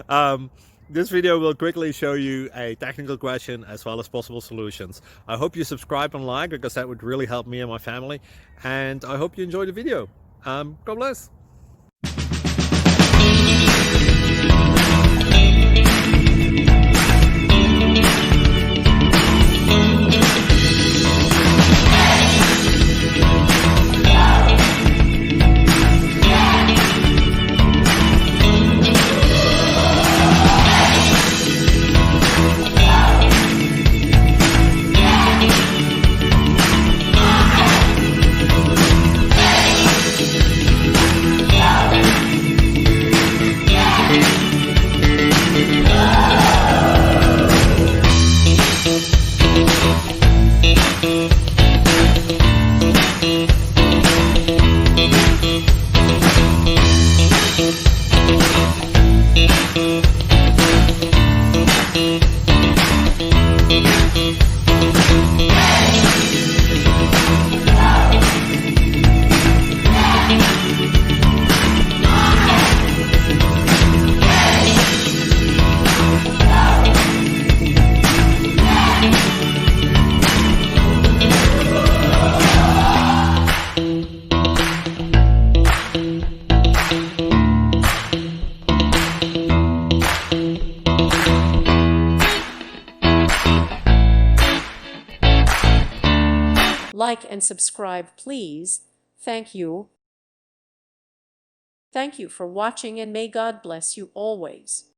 um, this video will quickly show you a technical question as well as possible solutions. I hope you subscribe and like, because that would really help me and my family. And I hope you enjoy the video. God bless. Like and subscribe, please. Thank you. Thank you for watching, and may God bless you always.